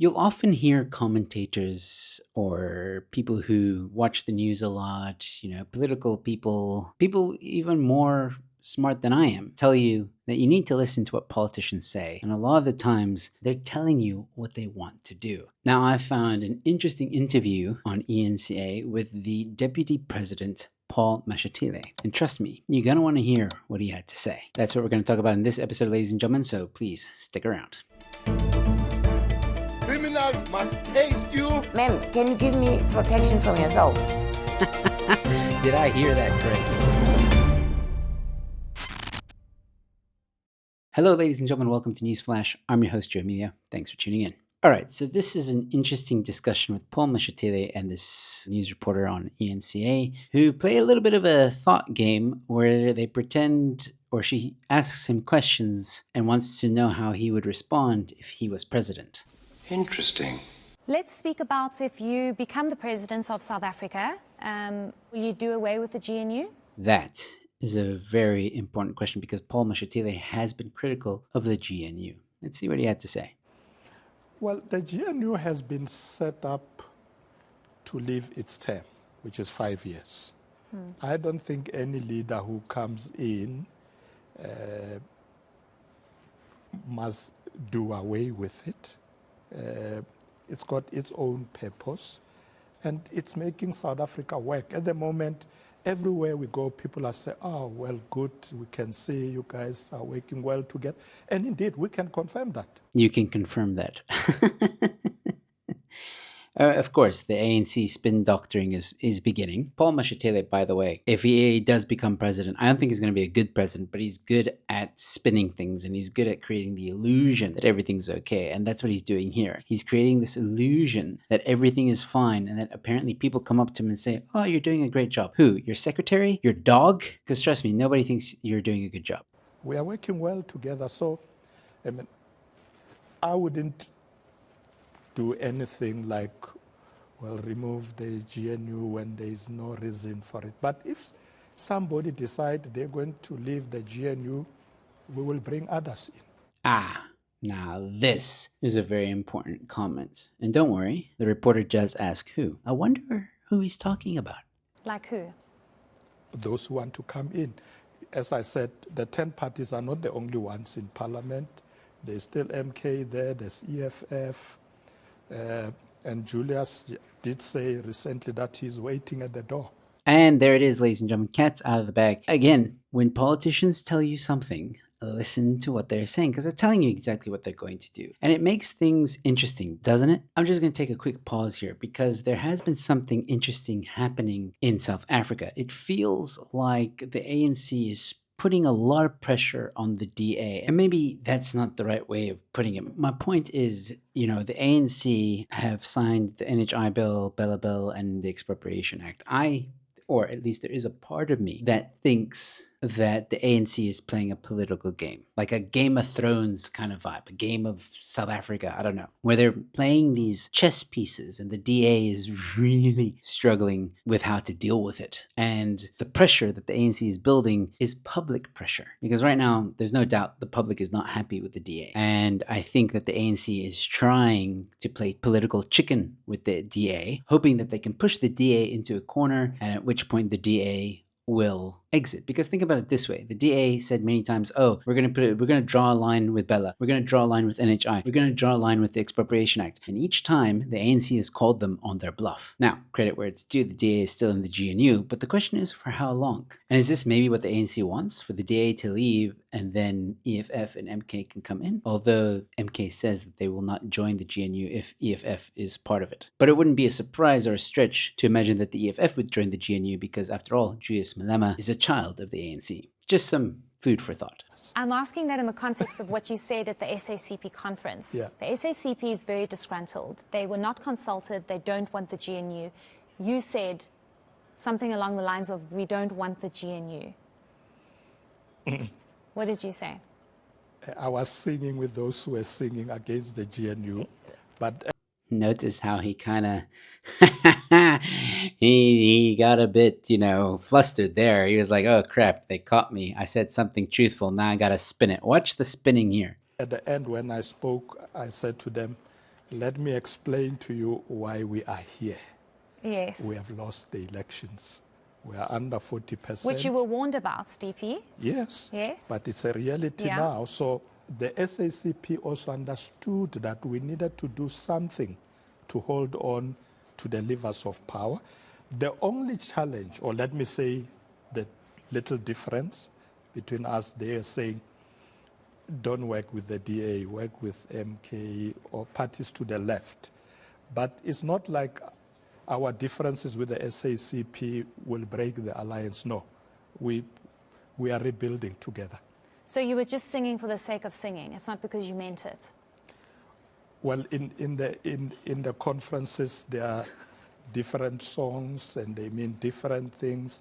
You'll often hear commentators or people who watch the news a lot, political people even more smart than I am, tell you that you need to listen to what politicians say. And a lot of the times, they're telling you what they want to do. Now, I found an interesting interview on ENCA with the Deputy President Paul Mashitile. And trust me, you're going to want to hear what he had to say. That's what we're going to talk about in this episode, ladies and gentlemen, so please stick around. Criminals must taste you. Ma'am, can you give me protection from yourself? Did I hear that correctly? Hello, ladies and gentlemen. Welcome to NewsFlash. I'm your host, Joe Emilio. Thanks for tuning in. All right, so this is an interesting discussion with Paul Mashitile and this news reporter on ENCA who play a little bit of a thought game where they pretend, or she asks him questions and wants to know how he would respond if he was president. Interesting. Let's speak about if you become the president of South Africa, will you do away with the GNU? That is a very important question because Paul Mashitile has been critical of the GNU. Let's see what he had to say. Well, the GNU has been set up to live its term, which is 5 years. I don't think any leader who comes in must do away with it. It's got its own purpose, and it's making South Africa work. At the moment, everywhere we go, people are saying, oh, well, good, we can see you guys are working well together. And indeed, we can confirm that. You can confirm that. Of course, the ANC spin doctoring is beginning. Paul Mashitile, by the way, if he does become president, I don't think he's going to be a good president, but he's good at spinning things and he's good at creating the illusion that everything's okay. And that's what he's doing here. He's creating this illusion that everything is fine and that apparently people come up to him and say, oh, you're doing a great job. Who? Your secretary? Your dog? Because trust me, nobody thinks you're doing a good job. We are working well together. So, I wouldn't do anything like, well, remove the GNU when there is no reason for it. But if somebody decides they're going to leave the GNU, we will bring others in. Now this is a very important comment. And don't worry, the reporter does ask who. I wonder who he's talking about. Like who? Those who want to come in. As I said, the 10 parties are not the only ones in parliament. There's still MK there, there's EFF, and Julius did say recently that he's waiting at the door. And there it is, ladies and gentlemen, cat's out of the bag. Again, when politicians tell you something, listen to what they're saying because they're telling you exactly what they're going to do. And it makes things interesting, doesn't it? I'm just going to take a quick pause here because there has been something interesting happening in South Africa. It feels like the ANC is putting a lot of pressure on the DA. And maybe that's not the right way of putting it. My point is, the ANC have signed the NHI bill, Bella Bill, and the Expropriation Act. Or at least there is a part of me that thinks that the ANC is playing a political game, like a Game of Thrones kind of vibe, a game of South Africa, I don't know, where they're playing these chess pieces and the DA is really struggling with how to deal with it. And the pressure that the ANC is building is public pressure, because right now, there's no doubt the public is not happy with the DA. And I think that the ANC is trying to play political chicken with the DA, hoping that they can push the DA into a corner, and at which point the DA will exit. Because think about it this way. The DA said many times, oh, we're going to draw a line with Bella. We're going to draw a line with NHI. We're going to draw a line with the Expropriation Act. And each time the ANC has called them on their bluff. Now, credit where it's due, the DA is still in the GNU, but the question is for how long? And is this maybe what the ANC wants? For the DA to leave and then EFF and MK can come in? Although MK says that they will not join the GNU if EFF is part of it. But it wouldn't be a surprise or a stretch to imagine that the EFF would join the GNU because after all, Julius Malema is a child of the ANC. Just some food for thought. I'm asking that in the context of what you said at the SACP conference. Yeah. The SACP is very disgruntled. They were not consulted. They don't want the GNU. You said something along the lines of, we don't want the GNU. What did you say? I was singing with those who were singing against the GNU, but Notice how he kind of he got a bit, flustered there. He was like, oh crap, they caught me. I said something truthful. Now I got to spin it. Watch the spinning here. at the end when I spoke, I said to them, let me explain to you why we are here. Yes. We have lost the elections. We are under 40%. Which you were warned about, DP. Yes. Yes. But it's a reality Yeah. now. So the SACP also understood that we needed to do something to hold on to the levers of power. The only challenge, or let me say the little difference between us, they are saying, don't work with the DA, work with MK or parties to the left. But it's not like our differences with the SACP will break the alliance. No, we are rebuilding together. So you were just singing for the sake of singing. It's not because you meant it. Well, in the conferences, there are different songs and they mean different things.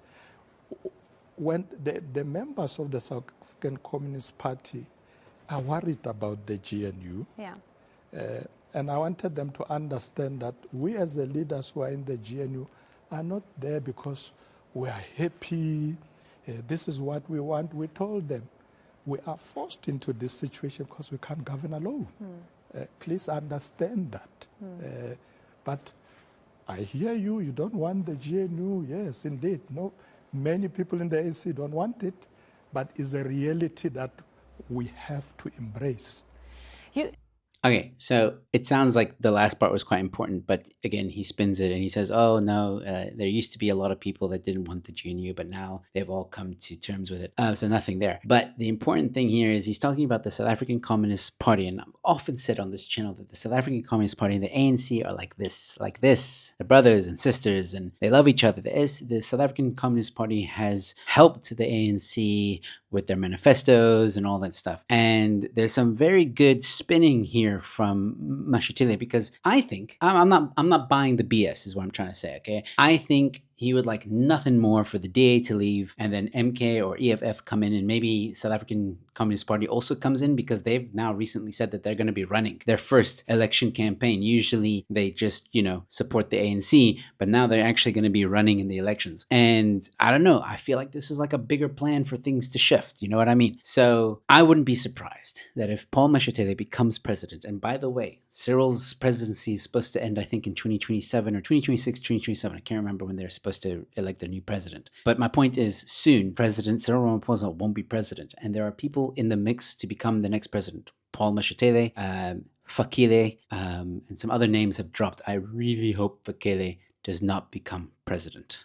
When the members of the South African Communist Party are worried about the GNU, Yeah. and I wanted them to understand that we as the leaders who are in the GNU are not there because we are happy, this is what we want. We told them we are forced into this situation because we can't govern alone. Please understand that. But I hear you, you don't want the GNU. Yes, indeed. No, many people in the ANC don't want it, but it's a reality that we have to embrace. Okay, so it sounds like the last part was quite important, but again, he spins it and he says, oh, no, there used to be a lot of people that didn't want the GNU, but now they've all come to terms with it. So nothing there. But the important thing here is he's talking about the South African Communist Party. And I've often said on this channel that the South African Communist Party and the ANC are like this. They're brothers and sisters, and they love each other. The South African Communist Party has helped the ANC with their manifestos and all that stuff. And there's some very good spinning here from Mashitile, because I think I'm not buying the BS is what I'm trying to say, okay? I think he would like nothing more for the DA to leave and then MK or EFF come in, and maybe South African Communist Party also comes in, because they've now recently said that they're going to be running their first election campaign. Usually they just, support the ANC, but now they're actually going to be running in the elections. And I don't know, I feel like this is like a bigger plan for things to shift. You know what I mean? So I wouldn't be surprised that if Paul Mashitile becomes president, and by the way, Cyril's presidency is supposed to end, I think, in 2027 or 2026, 2027. I can't remember when they're supposed to elect their new president. But my point is, soon, President Cyril Ramaphosa won't be president. And there are people in the mix to become the next president. Paul Mashitile, Fakile, and some other names have dropped. I really hope Fakile does not become president.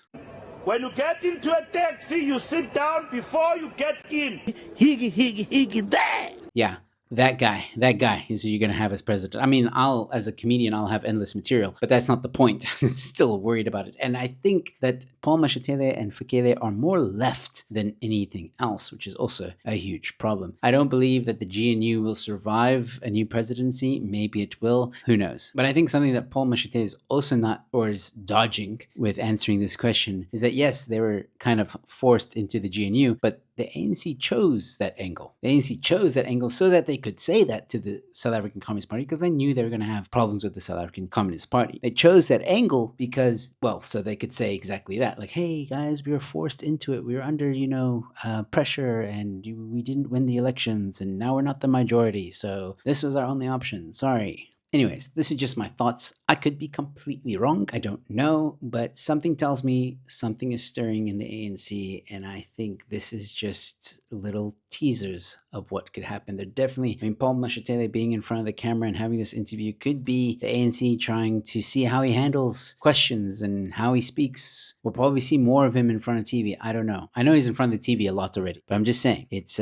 When you get into a taxi, you sit down before you get in. Higgy, there. Yeah. That guy is who you're going to have as president. I mean, as a comedian, I'll have endless material, but that's not the point. I'm still worried about it. And I think that Paul Mashitile and Fakele are more left than anything else, which is also a huge problem. I don't believe that the GNU will survive a new presidency. Maybe it will. Who knows? But I think something that Paul Mashitile is also not, or is dodging with answering this question, is that yes, they were kind of forced into the GNU, but the ANC chose that angle. The ANC chose that angle so that they could say that to the South African Communist Party, because they knew they were going to have problems with the South African Communist Party. They chose that angle because, well, so they could say exactly that. Like, hey, guys, we were forced into it. We were under, pressure, and we didn't win the elections, and now we're not the majority. So this was our only option. Sorry. Anyways, this is just my thoughts. I could be completely wrong. I don't know, but something tells me something is stirring in the ANC, and I think this is just little teasers of what could happen. They're definitely, Paul Mashitile being in front of the camera and having this interview could be the ANC trying to see how he handles questions and how he speaks. We'll probably see more of him in front of TV. I don't know. I know he's in front of the TV a lot already, but I'm just saying it's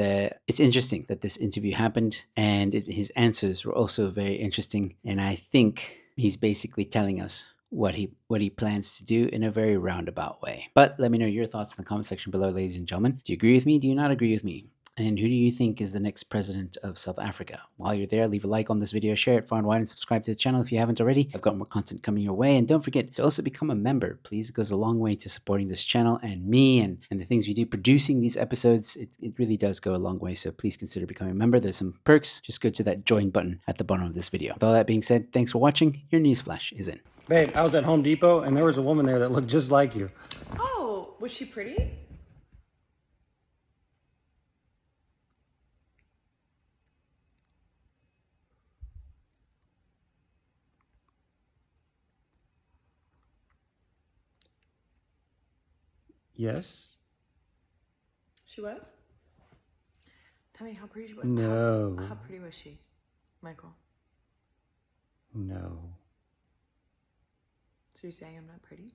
interesting that this interview happened, and his answers were also very interesting. And I think he's basically telling us what he plans to do in a very roundabout way. But let me know your thoughts in the comment section below, ladies and gentlemen. Do you agree with me? Do you not agree with me? And who do you think is the next president of South Africa? While you're there, leave a like on this video, share it far and wide, and subscribe to the channel if you haven't already. I've got more content coming your way. And don't forget to also become a member. Please, it goes a long way to supporting this channel and me and the things we do producing these episodes. It really does go a long way. So please consider becoming a member. There's some perks. Just go to that join button at the bottom of this video. With all that being said, thanks for watching. Your Newsflash is in. Babe, I was at Home Depot and there was a woman there that looked just like you. Oh, was she pretty? Yes? She was? Tell me how pretty she was. No. How pretty was she, Michael? No. So you're saying I'm not pretty?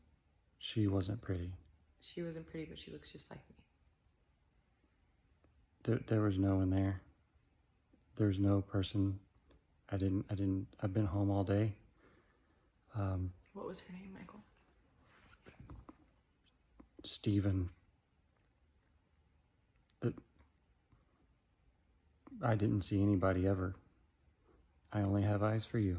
She wasn't pretty. She wasn't pretty, but she looks just like me. There was no one there. There's no person. I've been home all day. What was her name, Michael? Stephen. I didn't see anybody ever. I only have eyes for you.